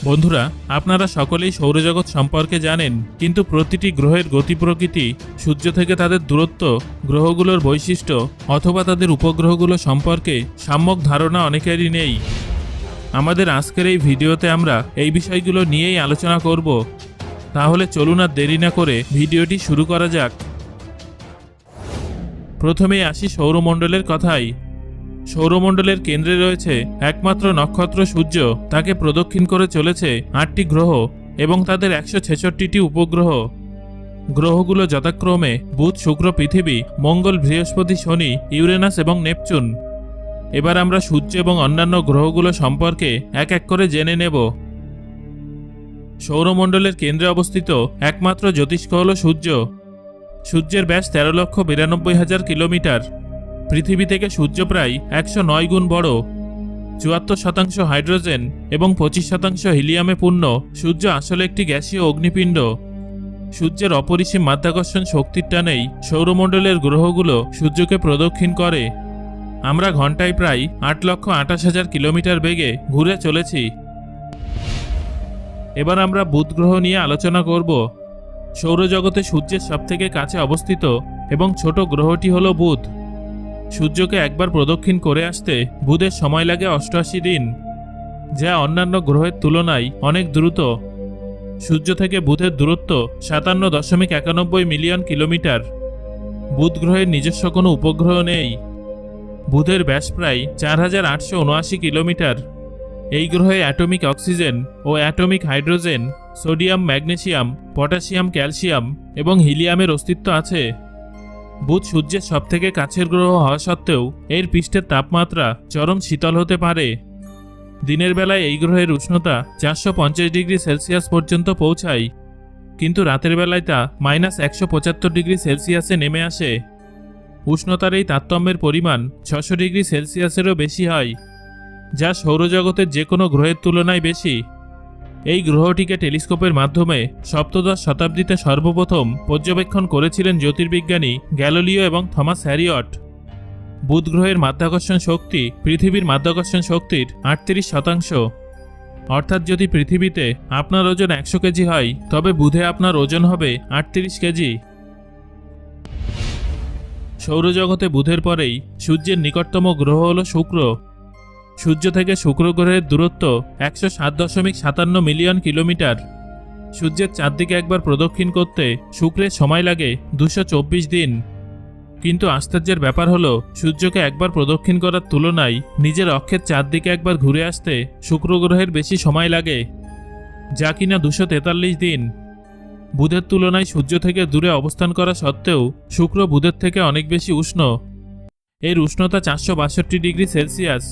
বন্ধুরা, আপনারা সকলেই সৌরজগৎ সম্পর্কে জানেন, কিন্তু প্রতিটি গ্রহের গতি প্রকৃতি, সূর্য থেকে তাদের দূরত্ব, গ্রহগুলোর বৈশিষ্ট্য অথবা তাদের উপগ্রহগুলো সম্পর্কে সম্যক ধারণা অনেকেরই নেই। আমাদের আজকের এই ভিডিওতে আমরা এই বিষয়গুলো নিয়েই আলোচনা করব। তাহলে চলুন আর দেরি না করে ভিডিওটি শুরু করা যাক। প্রথমেই আসি সৌরমণ্ডলের কথায়। সৌরমণ্ডলের কেন্দ্রে রয়েছে একমাত্র নক্ষত্র সূর্য। তাকে প্রদক্ষিণ করে চলেছে ৮টি গ্রহ এবং তাদের ১৬৬টি উপগ্রহ। গ্রহগুলো যথাক্রমে বুধ, শুক্র, পৃথিবী, মঙ্গল, বৃহস্পতি, শনি, ইউরেনাস এবং নেপচুন। এবার আমরা সূর্য এবং অন্যান্য গ্রহগুলো সম্পর্কে এক এক করে জেনে নেব। সৌরমণ্ডলের কেন্দ্রে অবস্থিত একমাত্র জ্যোতিষ্ক হল সূর্য। সূর্যের ব্যাস ১৩,৯২,০০০ কিলোমিটার। পৃথিবী থেকে সূর্য প্রায় ১০৯ গুণ বড়। ৭৪% হাইড্রোজেন এবং ২৫% হিলিয়ামে পূর্ণ। সূর্য আসলে একটি গ্যাসীয় অগ্নিপিণ্ড। সূর্যের অপরিসীম মাধ্যাকর্ষণ শক্তির টানেই সৌরমণ্ডলের গ্রহগুলো সূর্যকে প্রদক্ষিণ করে। আমরা ঘন্টায় প্রায় ৮,২৮,০০০ কিলোমিটার বেগে ঘুরে চলেছি। এবার আমরা বুধ গ্রহ নিয়ে আলোচনা করব। সৌরজগতে সূর্যের সবথেকে কাছে অবস্থিত এবং ছোট গ্রহটি হল বুধ। সূর্যকে একবার প্রদক্ষিণ করে আসতে বুধের সময় লাগে ৮৮ দিন, যা অন্যান্য গ্রহের তুলনায় অনেক দ্রুত। সূর্য থেকে বুধের দূরত্ব ৫৭.৯১ মিলিয়ন কিলোমিটার। বুধ গ্রহের নিজস্ব কোনো উপগ্রহ নেই। বুধের ব্যাস প্রায় ৪,৮৭৯ কিলোমিটার। এই গ্রহে অ্যাটমিক অক্সিজেন ও atomic hydrogen, sodium, magnesium, potassium, calcium এবং হিলিয়ামের অস্তিত্ব আছে। বুধ সূর্যের সবথেকে কাছের গ্রহ হওয়া সত্ত্বেও এর পৃষ্ঠের তাপমাত্রা চরম শীতল হতে পারে। দিনের বেলায় এই গ্রহের উষ্ণতা ৪৫০ ডিগ্রি সেলসিয়াস পর্যন্ত পৌঁছায়, কিন্তু রাতের বেলায় তা -১৭৫ ডিগ্রি সেলসিয়াসে নেমে আসে। উষ্ণতার এই তারতম্যের পরিমাণ ৬০০ ডিগ্রি সেলসিয়াসেরও বেশি হয়, যা সৌরজগতের যে কোনো গ্রহের তুলনায় বেশি। এই গ্রহটিকে টেলিস্কোপের মাধ্যমে সপ্তদশ শতাব্দীতে সর্বপ্রথম পর্যবেক্ষণ করেছিলেন জ্যোতির্বিজ্ঞানী গ্যালিলিও এবং থমাস হ্যারিয়ট। বুধ গ্রহের মাধ্যাকর্ষণ শক্তি পৃথিবীর মাধ্যাকর্ষণ শক্তির ৩৮%। অর্থাৎ যদি পৃথিবীতে আপনার ওজন ১০০ কেজি হয়, তবে বুধে আপনার ওজন হবে ৩৮ কেজি। সৌরজগতে বুধের পরেই সূর্যের নিকটতম গ্রহ হল শুক্র। সূর্য থেকে শুক্র গ্রহের দূরত্ব ১০৭.৫৭ মিলিয়ন কিলোমিটার। সূর্যের চারদিকে একবার প্রদক্ষিণ করতে শুক্রের সময় লাগে ২২৪ দিন। কিন্তু আশ্চর্যের ব্যাপার হলো, সূর্যকে একবার প্রদক্ষিণ করার তুলনায় নিজের অক্ষের চারদিকে একবার ঘুরে আসতে শুক্র গ্রহের বেশি সময় লাগে, যা কিনা ২৪৩ দিন। বুধের তুলনায় সূর্য থেকে দূরে অবস্থান করা সত্ত্বেও শুক্র বুধের থেকে অনেক বেশি উষ্ণ। এর উষ্ণতা ৪৬২ ডিগ্রি সেলসিয়াস।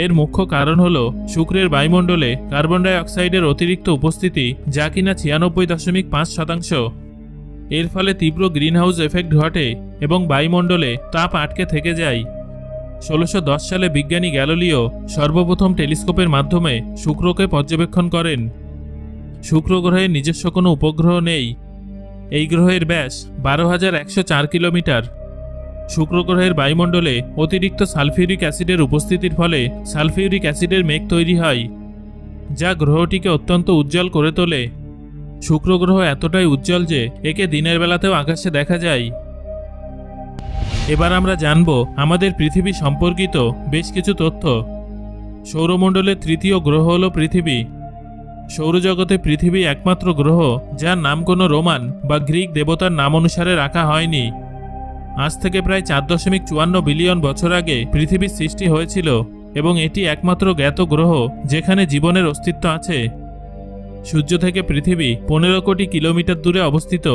এর মুখ্য কারণ হল শুক্রের বায়ুমণ্ডলে কার্বন ডাই অক্সাইডের অতিরিক্ত উপস্থিতি, যা কিনা ৯৬.৫%। এর ফলে তীব্র গ্রিনহাউস এফেক্ট ঘটে এবং বায়ুমণ্ডলে তাপ আটকে থেকে যায়। ১৬১০ সালে বিজ্ঞানী গ্যালিলিও সর্বপ্রথম টেলিস্কোপের মাধ্যমে শুক্রকে পর্যবেক্ষণ করেন। শুক্র গ্রহের নিজস্ব কোনো উপগ্রহ নেই। এই গ্রহের ব্যাস ১২,১০৪ কিলোমিটার। শুক্র গ্রহের বায়ুমণ্ডলে অতিরিক্ত সালফিউরিক অ্যাসিডের উপস্থিতির ফলে সালফিউরিক অ্যাসিডের মেঘ তৈরি হয়, যা গ্রহটিকে অত্যন্ত উজ্জ্বল করে তোলে। শুক্র গ্রহ এতটাই উজ্জ্বল যে একে দিনের বেলাতেও আকাশে দেখা যায়। এবার আমরা জানব আমাদের পৃথিবী সম্পর্কিত বেশ কিছু তথ্য। সৌরমণ্ডলের তৃতীয় গ্রহ হল পৃথিবী। সৌরজগতে পৃথিবী একমাত্র গ্রহ যার নাম কোনো রোমান বা গ্রিক দেবতার নাম অনুসারে রাখা হয়নি। আজ থেকে প্রায় ৪.৫৪ বিলিয়ন বছর আগে পৃথিবীর সৃষ্টি হয়েছিল এবং এটি একমাত্র জ্ঞাত গ্রহ যেখানে জীবনের অস্তিত্ব আছে। সূর্য থেকে পৃথিবী ১৫ কোটি কিলোমিটার দূরে অবস্থিত।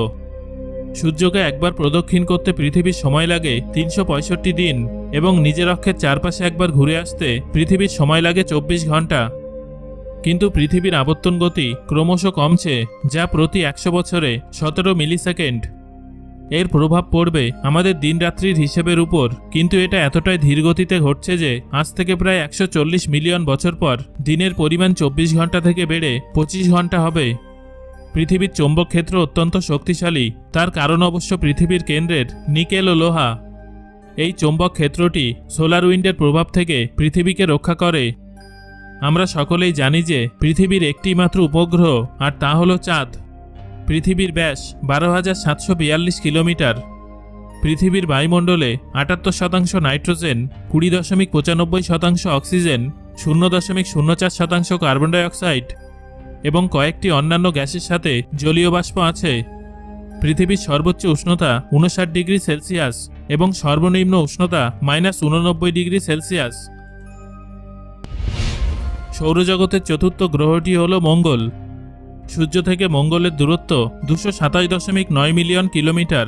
সূর্যকে একবার প্রদক্ষিণ করতে পৃথিবীর সময় লাগে ৩৬৫ দিন এবং নিজের অক্ষের চারপাশে একবার ঘুরে আসতে পৃথিবীর সময় লাগে ২৪ ঘন্টা। কিন্তু পৃথিবীর আবর্তন গতি ক্রমশ কমছে, যা প্রতি ১০০ বছরে ১৭ মিলিসেকেন্ড। এর প্রভাব পড়বে আমাদের দিনরাত্রির হিসেবের উপর, কিন্তু এটা এতটাই ধীর গতিতে ঘটছে যে আজ থেকে প্রায় ১৪০ মিলিয়ন বছর পর দিনের পরিমাণ ২৪ ঘন্টা থেকে বেড়ে ২৫ ঘন্টা হবে। পৃথিবীর চৌম্বক ক্ষেত্র অত্যন্ত শক্তিশালী। তার কারণ অবশ্য পৃথিবীর কেন্দ্রের নিকেল ও লোহা। এই চৌম্বক ক্ষেত্রটি সোলার উইন্ডের প্রভাব থেকে পৃথিবীকে রক্ষা করে। আমরা সকলেই জানি যে পৃথিবীর একটি মাত্র উপগ্রহ, আর তা হলো চাঁদ। পৃথিবীর ব্যাস 12,742 কিলোমিটার। পৃথিবীর বায়ুমণ্ডলে 78% নাইট্রোজেন, 20.95% অক্সিজেন, 0.04% কার্বন ডাইঅক্সাইড এবং কয়েকটি অন্যান্য গ্যাসের সাথে জলীয় বাষ্প আছে। পৃথিবীর সর্বোচ্চ উষ্ণতা 59 ডিগ্রি সেলসিয়াস এবং সর্বনিম্ন উষ্ণতা -89 ডিগ্রি সেলসিয়াস। সৌরজগতের চতুর্থ গ্রহটি হল মঙ্গল। সূর্য থেকে মঙ্গলের দূরত্ব 227.9 মিলিয়ন কিলোমিটার।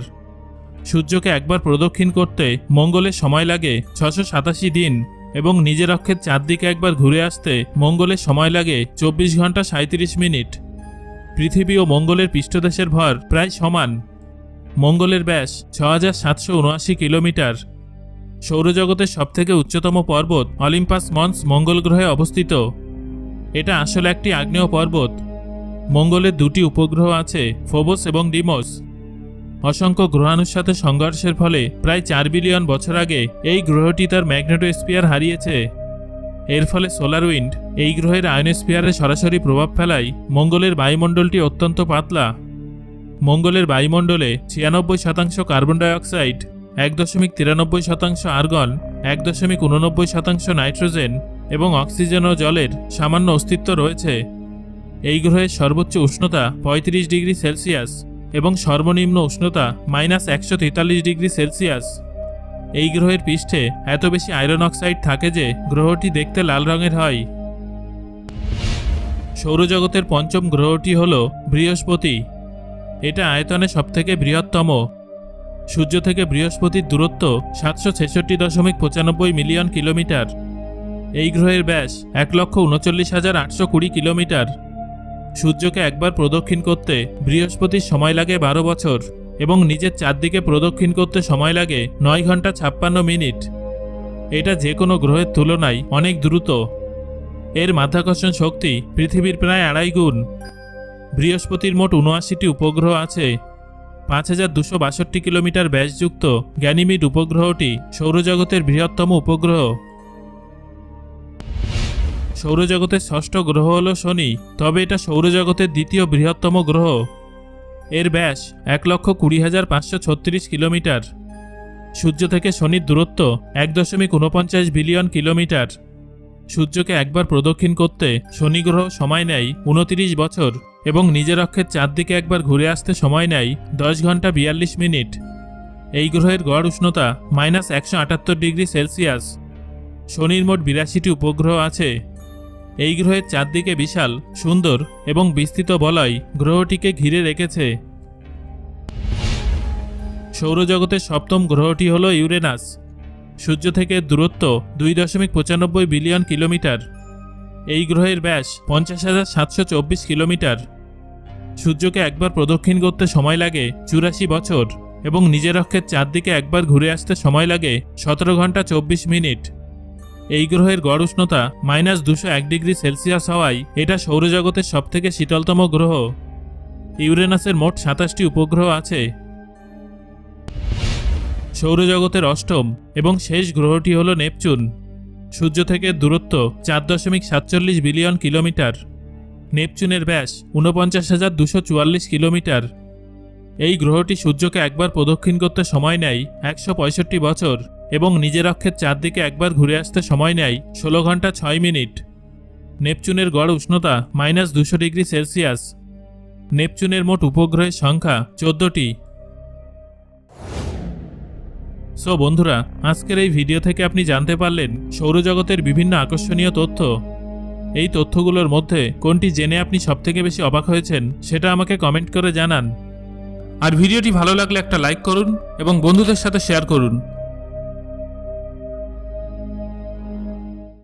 সূর্যকে একবার প্রদক্ষিণ করতে মঙ্গলের সময় লাগে 687 দিন এবং নিজের অক্ষের চারদিকে একবার ঘুরে আসতে মঙ্গলের সময় লাগে 24 ঘন্টা 37 মিনিট। পৃথিবী ও মঙ্গলের পৃষ্ঠদেশের ভর প্রায় সমান। মঙ্গলের ব্যাস 6779 কিলোমিটার। সৌরজগতের সবথেকে উচ্চতম পর্বত অলিম্পাস মন্স মঙ্গল গ্রহে অবস্থিত। এটা আসলে একটি আগ্নেয় পর্বত। মঙ্গলের দুটি উপগ্রহ আছে, ফোবস এবং ডিমোস। অসংখ্য গ্রহাণুর সাথে সংঘর্ষের ফলে প্রায় 4 বিলিয়ন বছর আগে এই গ্রহটি তার ম্যাগনেটোস্ফিয়ার হারিয়েছে। এর ফলে সোলার উইন্ড এই গ্রহের আয়নোস্ফিয়ারে সরাসরি প্রভাব ফেলায় মঙ্গলের বায়ুমণ্ডলটি অত্যন্ত পাতলা। মঙ্গলের বায়ুমণ্ডলে 96% কার্বন ডাইঅক্সাইড, 1.93% আর্গন, 1.89% নাইট্রোজেন এবং অক্সিজেন ও জলের সামান্য অস্তিত্ব রয়েছে। এই গ্রহের সর্বোচ্চ উষ্ণতা 35 ডিগ্রি সেলসিয়াস এবং সর্বনিম্ন উষ্ণতা -143 ডিগ্রি সেলসিয়াস। এই গ্রহের পৃষ্ঠে এত বেশি আয়রন অক্সাইড থাকে যে গ্রহটি দেখতে লাল রঙের হয়। সৌরজগতের পঞ্চম গ্রহটি হল বৃহস্পতি। এটা আয়তনে সবথেকে বৃহত্তম। সূর্য থেকে বৃহস্পতির দূরত্ব 766.95 মিলিয়ন কিলোমিটার। এই গ্রহের ব্যাস 1,39,820 কিলোমিটার। সূর্যকে একবার প্রদক্ষিণ করতে বৃহস্পতির সময় লাগে 12 বছর এবং নিজের চারদিকে প্রদক্ষিণ করতে সময় লাগে 9 ঘন্টা 56 মিনিট। এটা যে কোনো গ্রহের তুলনায় অনেক দ্রুত। এর মাধ্যাকর্ষণ শক্তি পৃথিবীর প্রায় 2.5 গুণ। বৃহস্পতির মোট 79টি উপগ্রহ আছে। 5262 কিলোমিটার ব্যাসযুক্ত গ্যানিমিড উপগ্রহটি সৌরজগতের বৃহত্তম উপগ্রহ। সৌরজগতের ষষ্ঠ গ্রহ হল শনি, তবে এটা সৌরজগতের দ্বিতীয় বৃহত্তম গ্রহ। এর ব্যাস 1,20,536 কিলোমিটার। সূর্য থেকে শনির দূরত্ব 1.49 বিলিয়ন কিলোমিটার। সূর্যকে একবার প্রদক্ষিণ করতে শনি গ্রহ সময় নেয় 29 বছর এবং নিজের অক্ষের চারদিকে একবার ঘুরে আসতে সময় নেয় 10 ঘন্টা 42 মিনিট। এই গ্রহের গড় উষ্ণতা -178 ডিগ্রি সেলসিয়াস। শনির মোট 82টি উপগ্রহ আছে। এই গ্রহের চারদিকে বিশাল, সুন্দর এবং বিস্তৃত বলয় গ্রহটিকে ঘিরে রেখেছে। সৌরজগতের সপ্তম গ্রহটি হল ইউরেনাস। সূর্য থেকে দূরত্ব 2.95 বিলিয়ন কিলোমিটার। এই গ্রহের ব্যাস 50,724 কিলোমিটার। সূর্যকে একবার প্রদক্ষিণ করতে সময় লাগে 84 বছর এবং নিজের অক্ষের চারদিকে একবার ঘুরে আসতে সময় লাগে 17 ঘন্টা 24 মিনিট। এই গ্রহের গড় উষ্ণতা -201 ডিগ্রি সেলসিয়াস হওয়ায় এটা সৌরজগতের সবথেকে শীতলতম গ্রহ। ইউরেনাসের মোট 27টি উপগ্রহ আছে। সৌরজগতের অষ্টম এবং শেষ গ্রহটি হল নেপচুন। সূর্য থেকে দূরত্ব 4.47 বিলিয়ন কিলোমিটার। নেপচুনের ব্যাস 49,244 কিলোমিটার। এই গ্রহটি সূর্যকে একবার প্রদক্ষিণ করতে সময় নেয় 165 বছর এবং নিজের অক্ষের চারদিকে একবার ঘুরে আসতে সময় নেয় 16 ঘন্টা 6 মিনিট। নেপচুনের গড় উষ্ণতা -200 ডিগ্রি সেলসিয়াস। নেপচুনের মোট উপগ্রহের সংখ্যা 14টি। সো বন্ধুরা, আজকের এই ভিডিও থেকে আপনি জানতে পারলেন সৌরজগতের বিভিন্ন আকর্ষণীয় তথ্য। এই তথ্যগুলোর মধ্যে কোনটি জেনে আপনি সবথেকে বেশি অবাক হয়েছেন সেটা আমাকে কমেন্ট করে জানান। আর ভিডিওটি ভালো লাগলে একটা লাইক করুন এবং বন্ধুদের সাথে শেয়ার করুন।